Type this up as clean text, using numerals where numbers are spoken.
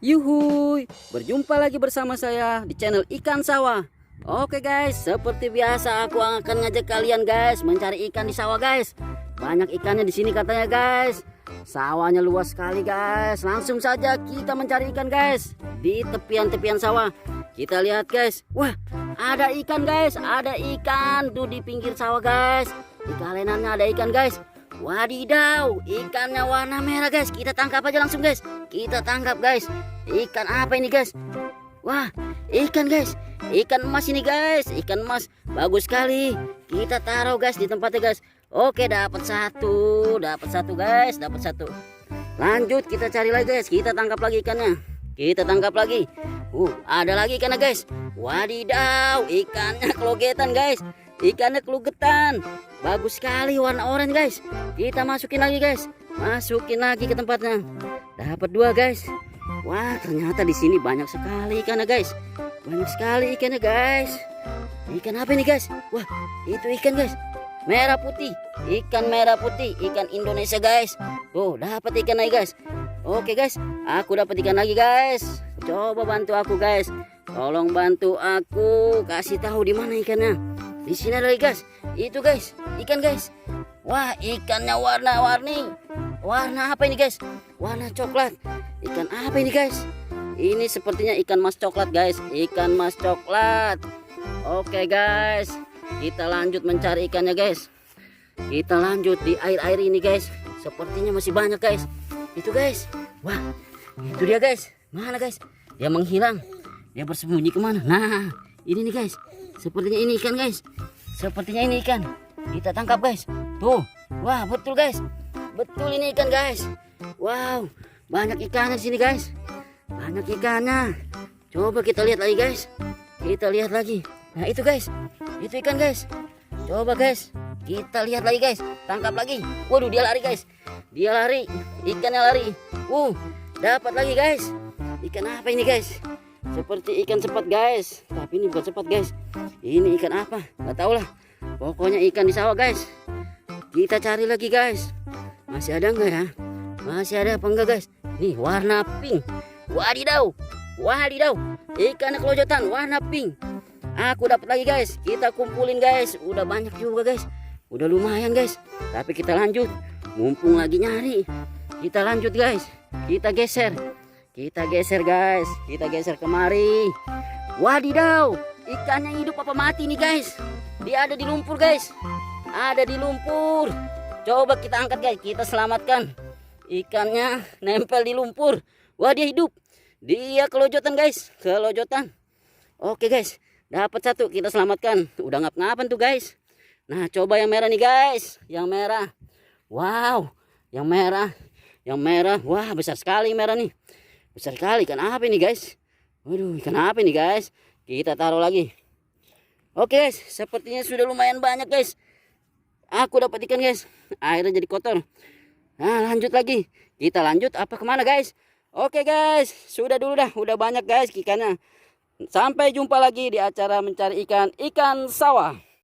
Yuhuy, berjumpa lagi bersama saya di channel Ikan Sawah. Oke guys, seperti biasa aku akan ngajak kalian guys mencari ikan di sawah guys. Banyak ikannya di sini katanya guys. Sawahnya luas sekali guys. Langsung saja kita mencari ikan guys di tepian-tepian sawah. Kita lihat guys. Wah, ada ikan guys, ada ikan tuh di pinggir sawah guys. Di kalenannya ada ikan guys. Wadidaw, ikannya warna merah guys. Kita tangkap aja langsung guys. Kita tangkap guys. Ikan apa ini guys? Wah, ikan guys. Ikan emas ini guys. Ikan emas bagus sekali. Kita taruh guys di tempatnya guys. Oke, dapat satu guys, dapat satu. Lanjut kita cari lagi guys. Kita tangkap lagi ikannya. Kita tangkap lagi. Ada lagi ikannya guys. Wadidaw, ikannya kelogetan guys. Ikannya kelugetan. Bagus sekali warna oranye guys. Kita masukin lagi guys. Masukin lagi ke tempatnya. Dapat dua guys. Wah, ternyata di sini banyak sekali ikannya guys. Banyak sekali ikannya guys. Ikan apa ini guys? Wah, itu ikan guys. Merah putih. Ikan merah putih. Ikan Indonesia guys. Tuh, dapat ikan lagi guys. Oke guys, aku dapat ikan lagi guys. Coba bantu aku guys. Tolong bantu aku. Kasih tahu di mana ikannya. Di sini ada lagi guys. Itu guys, ikan guys. Wah, ikannya warna-warni. Warna apa ini guys? Warna coklat. Ikan apa ini guys? Ini sepertinya ikan mas coklat guys. Ikan mas coklat. Oke guys, kita lanjut mencari ikannya guys. Kita lanjut di air-air ini guys. Sepertinya masih banyak guys. Itu guys. Wah, itu dia guys. Mana guys? Dia menghilang. Dia bersembunyi kemana? Nah, ini nih guys. Sepertinya ini ikan guys. Sepertinya ini ikan. Kita tangkap guys. Tuh. Wah, betul guys. Betul ini ikan guys. Wow, banyak ikannya di sini guys. Banyak ikannya. Coba kita lihat lagi guys. Kita lihat lagi. Nah, itu guys. Itu ikan guys. Coba guys. Kita lihat lagi guys. Tangkap lagi. Waduh, dia lari guys. Dia lari. Ikannya lari. Dapat lagi guys. Ikan apa ini guys? Seperti ikan sepat guys. Tapi ini bukan sepat guys. Ini ikan apa? Gak tahu lah. Pokoknya ikan di sawah guys. Kita cari lagi guys. Masih ada enggak ya? Masih ada apa enggak guys? Nih warna pink. Wadidaw. Wadidaw. Ikan kelojotan warna pink. Aku dapat lagi guys. Kita kumpulin guys. Udah banyak juga guys. Udah lumayan guys. Tapi kita lanjut. Mumpung lagi nyari. Kita lanjut guys. Kita geser. Kita geser guys. Kita geser kemari. Wadidaw. Ikannya hidup apa mati nih guys? Dia ada di lumpur guys. Ada di lumpur. Coba kita angkat guys. Kita selamatkan. Ikannya nempel di lumpur. Wah, dia hidup. Dia kelojotan guys. Kelojotan. Oke guys. Dapat satu. Kita selamatkan. Udah ngap-ngapan tuh guys. Nah, coba yang merah nih guys. Yang merah. Wow. Yang merah. Yang merah. Wah, besar sekali merah nih. Besar sekali. Ikan apa ini guys? Waduh, ikan apa ini guys? Kita taruh lagi. Oke guys, sepertinya sudah lumayan banyak guys. Aku dapat ikan guys. Airnya jadi kotor. Nah, lanjut lagi. Kita lanjut apa kemana guys? Oke guys, sudah dulu dah. Udah banyak guys ikannya. Sampai jumpa lagi di acara mencari ikan sawah.